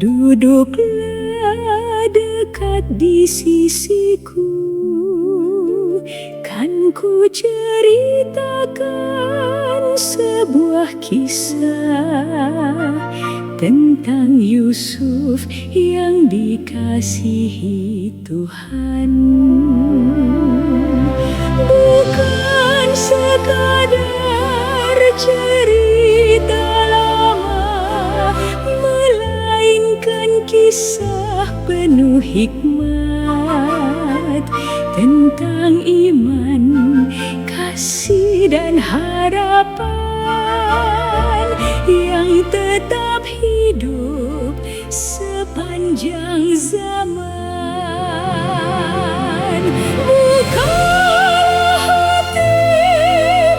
Duduklah dekat di sisiku, kan ku ceritakan sebuah kisah tentang Yusuf yang dikasihi Tuhan. Bukan sekadar cerita lama, melainkan kisah penuh hikmat tentang iman, kasih dan harapan yang tetap hidup sepanjang zaman. Bukalah hati,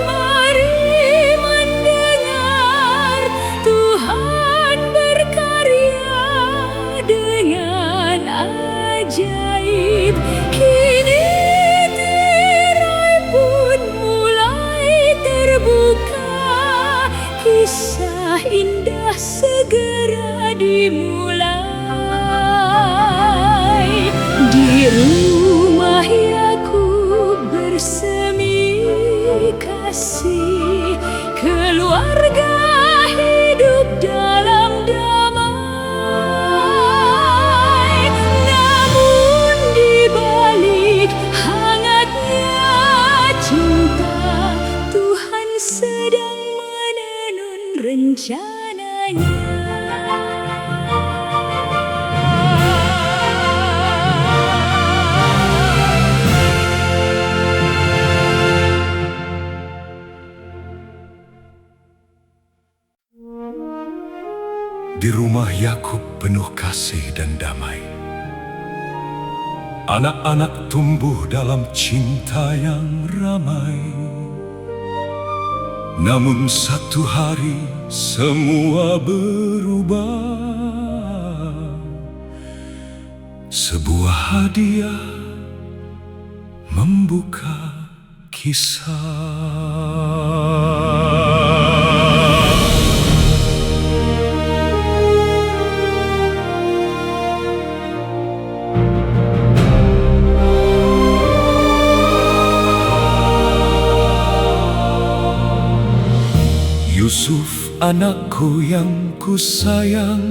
mari mendengar Tuhan berkarya dengan ajaib. Kini tirai pun mulai terbuka, kisah indah segera dimulai. Di rumah Yakub bersemi kasih, keluarga hidup dalam damai. Namun di balik hangatnya cinta, Tuhan sedang menenun rencananya. Di rumah Yakub penuh kasih dan damai. Anak-anak tumbuh dalam cinta yang ramai. Namun satu hari semua berubah. Sebuah hadiah membuka kisah. Yusuf, anakku yang kusayang,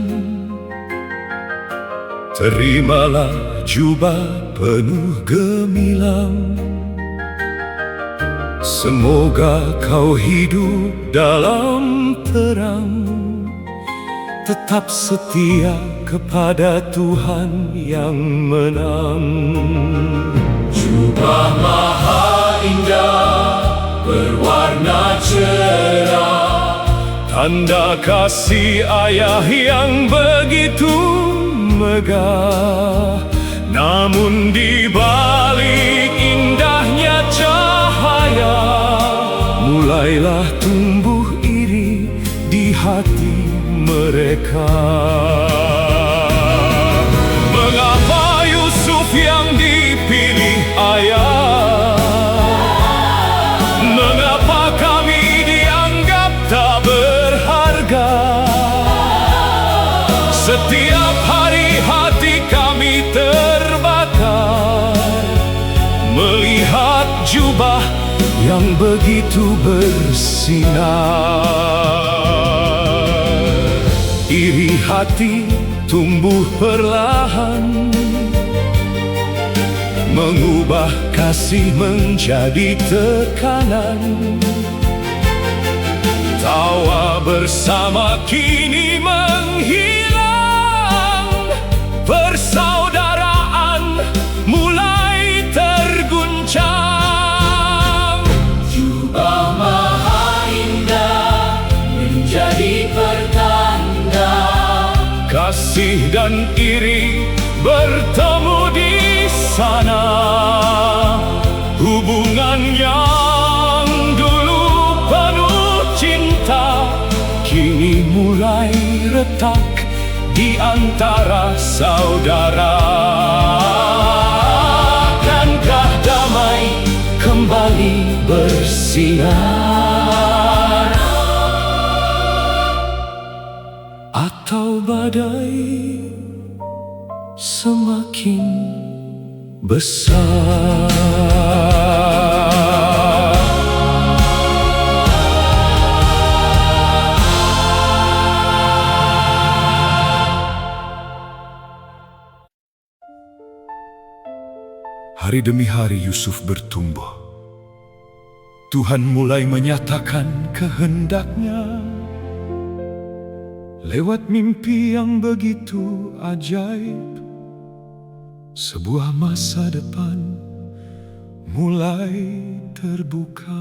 terimalah jubah penuh gemilang. Semoga kau hidup dalam terang, tetap setia kepada Tuhan yang menang. Jubah maha indah, berwarna cerah, tanda kasih ayah yang begitu megah. Namun di balik indahnya cahaya, mulailah tumbuh iri di hati mereka. Mengapa Yusuf yang dipilih ayah? Mengapa kami dianggap tak berharga? Setiap hari hati kami terbakar melihat jubah yang begitu bersinar. Iri hati tumbuh perlahan, mengubah kasih menjadi tekanan. Tawa bersama kini menghilang, persaudaraan mulai terguncang. Jubah maha indah menjadi pertanda, kasih dan iri bertemu di sana. Hubungan yang dulu penuh cinta, kini mulai retak di antara saudara. Akankah damai kembali bersinar? atau badai semakin besar. Hari demi hari Yusuf bertumbuh. Tuhan mulai menyatakan kehendaknya lewat mimpi yang begitu ajaib. Sebuah masa depan mulai terbuka.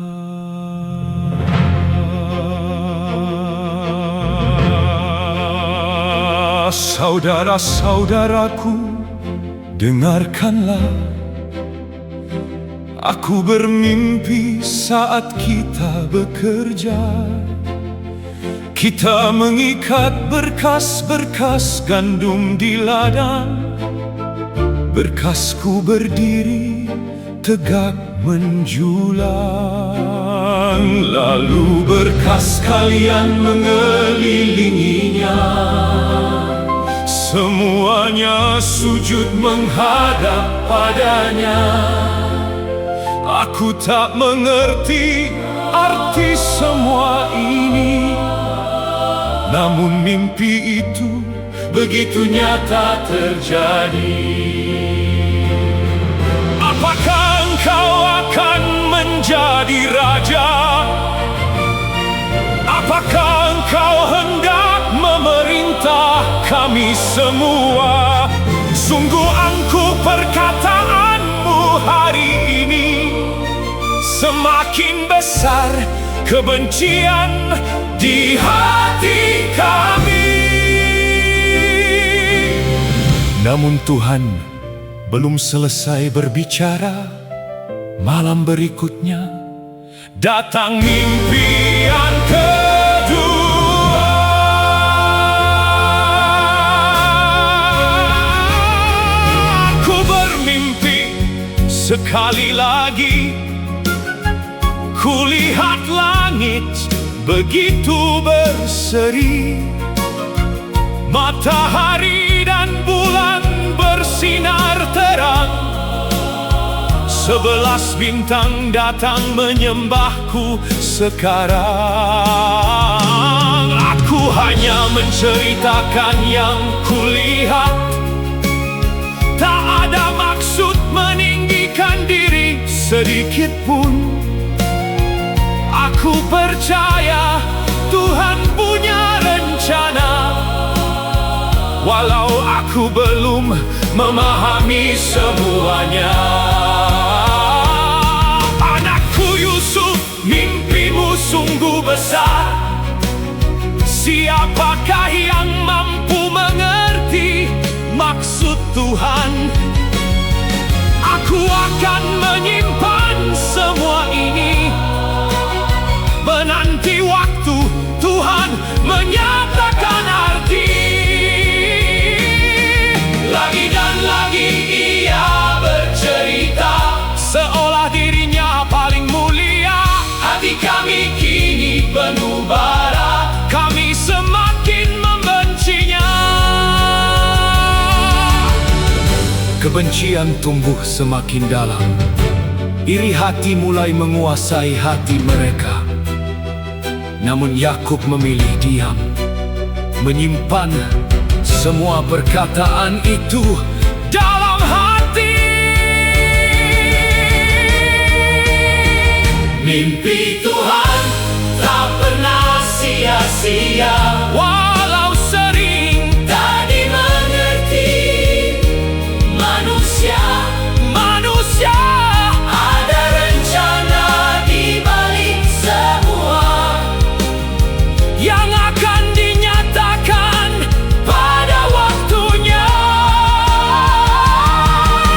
Saudara-saudaraku, dengarkanlah. Aku bermimpi saat kita bekerja. Kita mengikat berkas-berkas gandum di ladang. Berkasku berdiri tegak menjulang. Lalu berkas kalian mengelilinginya. Semuanya sujud menghadap padanya. Aku tak mengerti arti semua ini, namun mimpi itu begitu nyata terjadi. Apakah engkau akan menjadi raja? Apakah engkau hendak memerintah kami semua? Sungguh angkuh perkataanmu hari ini. Semakin besar kebencian di hati kami. Namun Tuhan belum selesai berbicara. Malam berikutnya datang mimpi yang kedua. Aku bermimpi sekali lagi. Kulihat langit begitu berseri, matahari dan bulan bersinar terang. 11 bintang datang menyembahku sekarang. Aku hanya menceritakan yang kulihat. Tak ada maksud meninggikan diri sedikit pun. Aku percaya Tuhan punya rencana, walau aku belum memahami semuanya. Anakku Yusuf, mimpimu sungguh besar. Siapakah yang mampu mengerti maksud Tuhan? Aku akan menyimpan semua ini, menanti waktu Tuhan menyatakan arti. Lagi dan lagi ia bercerita, seolah dirinya paling mulia. Hati kami kini penuh bara, kami semakin membencinya. Kebencian tumbuh semakin dalam. Iri hati mulai menguasai hati mereka. Namun Yakub memilih diam, menyimpan semua perkataan itu dalam hati. Mimpi Tuhan tak pernah sia-sia, walau sering tak dimengerti. Manusia ada rencana di balik semua yang akan dinyatakan pada waktunya.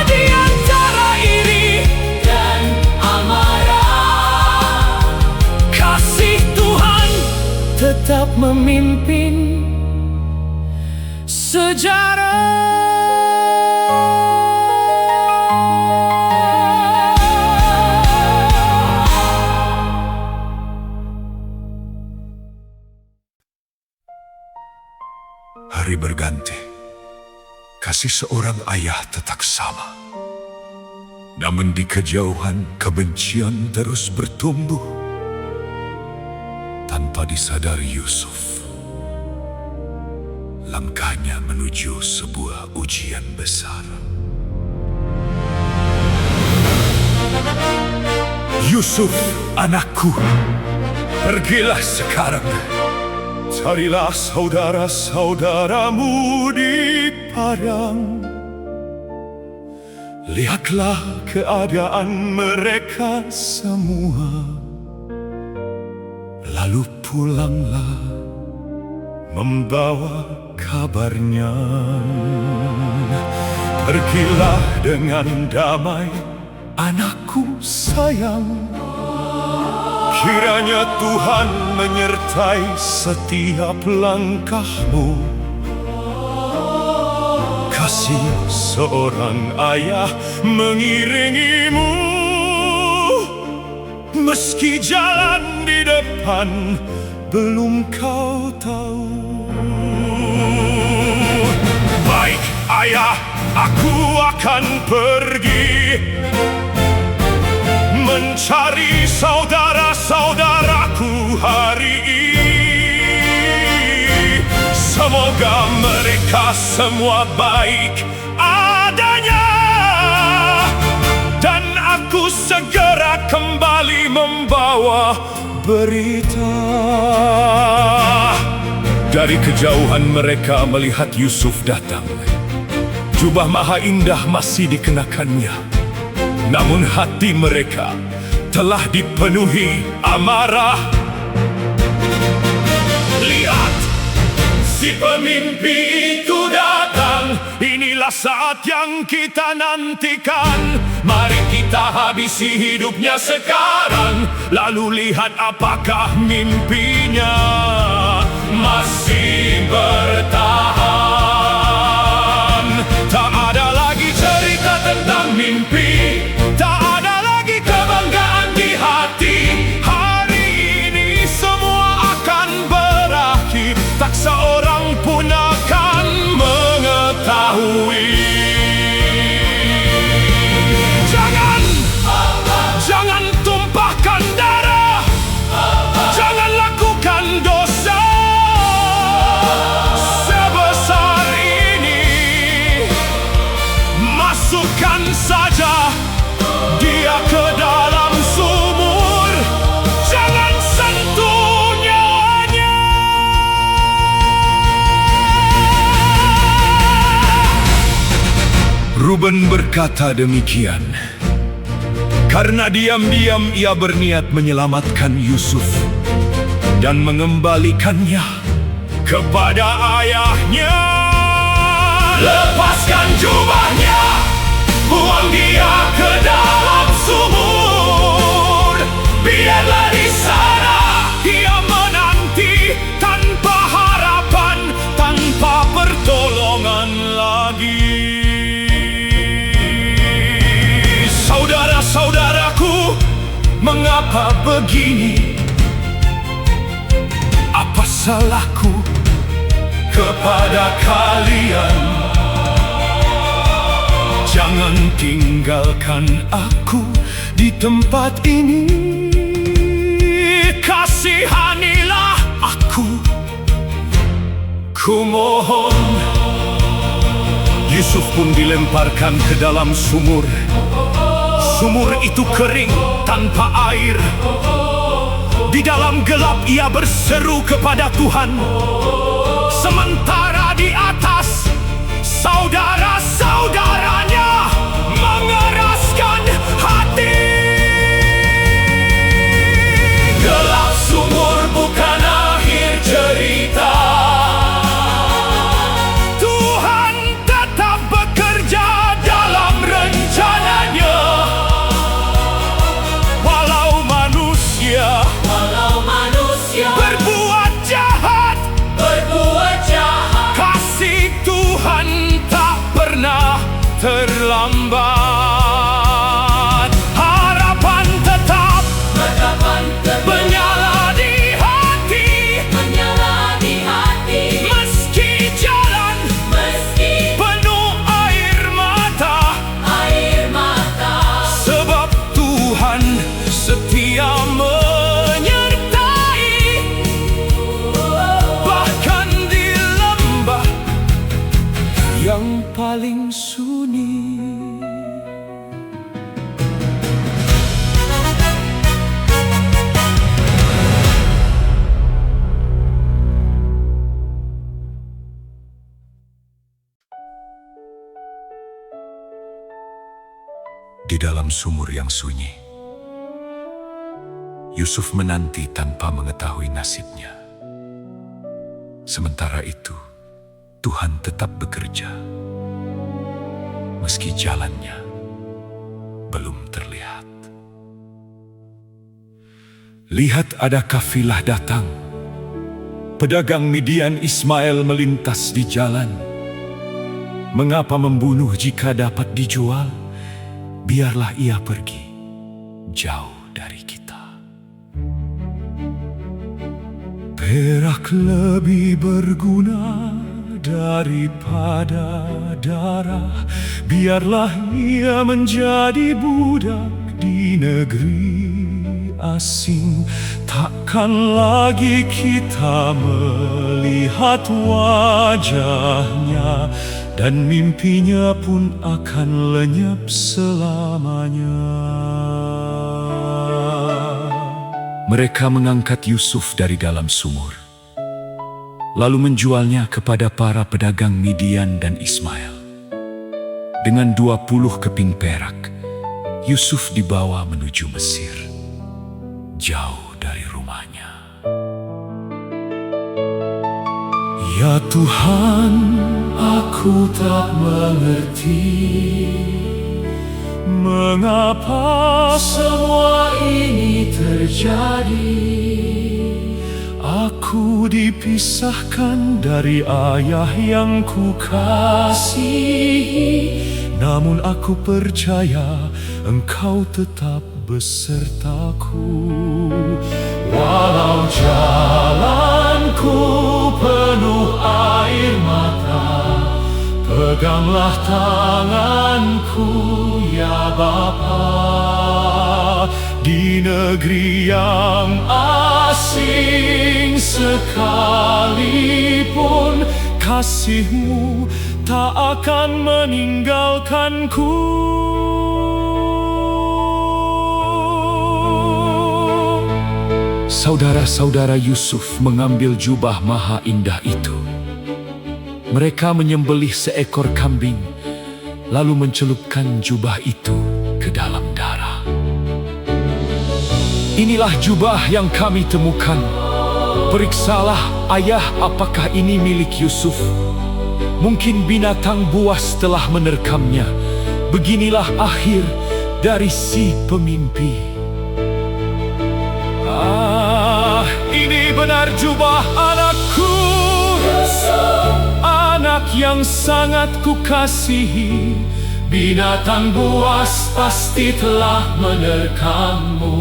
Di antara iri dan amarah, kasih Tuhan tetap memimpin sejarah. Hari berganti, kasih seorang ayah tetap sama. Namun di kejauhan kebencian terus bertumbuh. Tanpa disadari Yusuf, langkahnya menuju sebuah ujian besar. Yusuf, anakku, pergilah sekarang. Carilah saudara-saudaramu di padang. Lihatlah keadaan mereka semua. Lalu pulanglah membawa kabarnya. Pergilah dengan damai, anakku sayang. Kiranya Tuhan menyertai setiap langkahmu. Kasih seorang ayah mengiringimu. Meski jalan di depan belum kau tahu. Baik ayah, aku akan pergi mencari saudara-saudaraku hari ini. Semoga mereka semua baik adanya, dan aku segera kembali membawa berita. Dari kejauhan mereka melihat Yusuf datang. Jubah maha indah masih dikenakannya, namun hati mereka telah dipenuhi amarah. Lihat, si pemimpi itu datang. Inilah saat yang kita nantikan. Mari kita habisi hidupnya sekarang. Lalu lihat apakah mimpinya masih bertahan. Tak ada lagi cerita tentang mimpi, tak ada lagi kebanggaan di hati. Hari ini semua akan berakhir, tak seorang pun akan mengetahui. Jangan tumpahkan darah, jangan lakukan dosa sebesar ini. Masukkan saja dia ke dalam sumur, jangan sentuh nyawanya. Ruben berkata demikian karena diam-diam ia berniat menyelamatkan Yusuf dan mengembalikannya kepada ayahnya. Lepaskan jubahnya, buang dia ke dalam sumur. Biarlah di sana ia menanti tanpa harapan, tanpa pertolongan lagi. Saudara-saudaraku, mengapa begini? Apa salahku kepada kalian? Jangan tinggalkan aku di tempat ini. Kasihanilah aku, kumohon. Yusuf pun dilemparkan ke dalam sumur. Sumur itu kering tanpa air. Di dalam gelap ia berseru kepada Tuhan. Sementara di atas saudara-saudaranya mengeraskan hati. Gelap sumur bukan akhir cerita. Tuhan tetap bekerja dalam rencananya. Walau manusia berbuat jahat, kasih Tuhan tak pernah terlambat. Harapan tetap menyala di hati, meski paling sunyi. Di dalam sumur yang sunyi, Yusuf menanti tanpa mengetahui nasibnya. Sementara itu, Tuhan tetap bekerja, meski jalannya belum terlihat. Lihat, ada kafilah datang. Pedagang Midian Ismail melintas di jalan. Mengapa membunuh jika dapat dijual? Biarlah ia pergi jauh dari kita. Perak lebih berguna daripada darah. Biarlah ia menjadi budak di negeri asing. Takkan lagi kita melihat wajahnya, dan mimpinya pun akan lenyap selamanya. Mereka mengangkat Yusuf dari dalam sumur, lalu menjualnya kepada para pedagang Midian dan Ismail. Dengan 20 keping perak, Yusuf dibawa menuju Mesir, jauh dari rumahnya. Ya Tuhan, aku tak mengerti mengapa semua ini terjadi. Aku dipisahkan dari ayah yang ku kasihi, namun aku percaya Engkau tetap besertaku. Walau jalanku penuh air mata, peganglah tanganku ya Bapa. Di negeri yang asing sekalipun, kasih-Mu tak akan meninggalkanku. Saudara-saudara Yusuf mengambil jubah maha indah itu. Mereka menyembelih seekor kambing, lalu mencelupkan jubah itu ke dalam darah. Inilah jubah yang kami temukan. Periksalah, ayah, apakah ini milik Yusuf? Mungkin binatang buas telah menerkamnya. Beginilah akhir dari si pemimpi. Ini benar jubah anakku, anak yang sangat kukasihi. Binatang buas pasti telah menerkammu.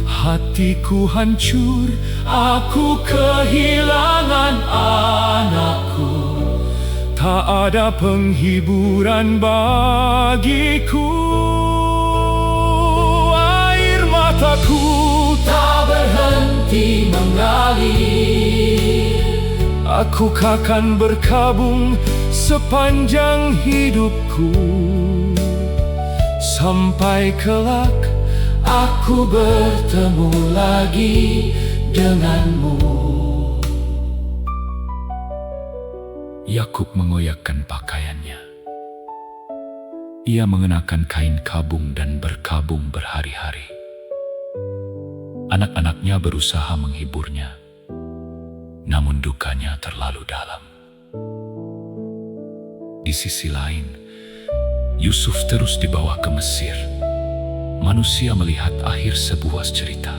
Hatiku hancur, aku kehilangan anakku. Tak ada penghiburan bagiku. Air mataku tak berhenti mengalir. Aku akan berkabung sepanjang hidupku, sampai kelak aku bertemu lagi denganmu. Yakub mengoyakkan pakaiannya. Ia mengenakan kain kabung dan berkabung berhari-hari. Anak-anaknya berusaha menghiburnya, namun dukanya terlalu dalam. Di sisi lain, Yusuf terus dibawa ke Mesir. Manusia melihat akhir sebuah cerita,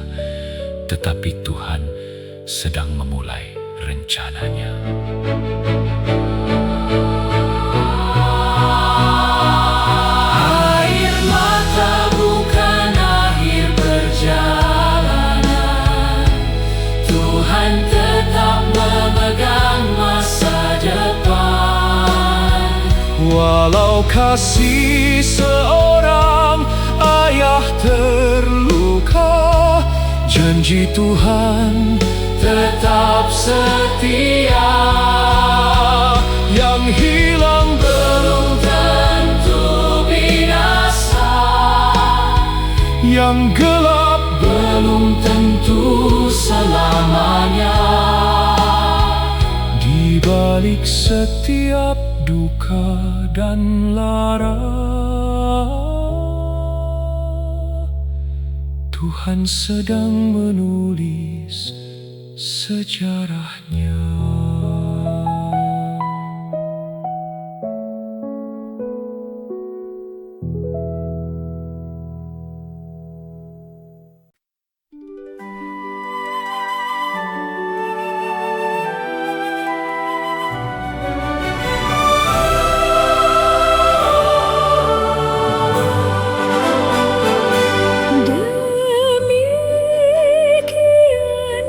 tetapi Tuhan sedang memulai rencananya. Air mata bukan akhir perjalanan. Tuhan tetap memegang masa depan. Walau kasih seorang ayah terluka, janji Tuhan tetap setia. Yang hilang yang gelap belum tentu selamanya. Di balik setiap duka dan lara, Tuhan sedang menulis sejarahnya. Demikian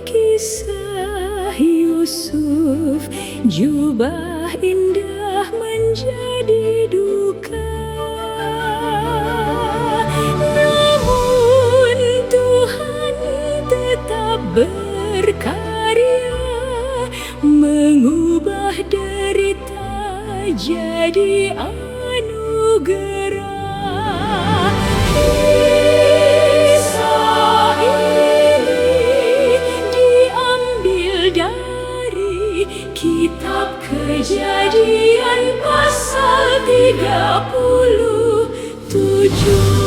kisah Yusuf, jubah indah menjadi duka. Namun Tuhan tetap berkarya, mengubah derita jadi anugerah. Kisah ini diambil dari kitab Kejadian pasal 37.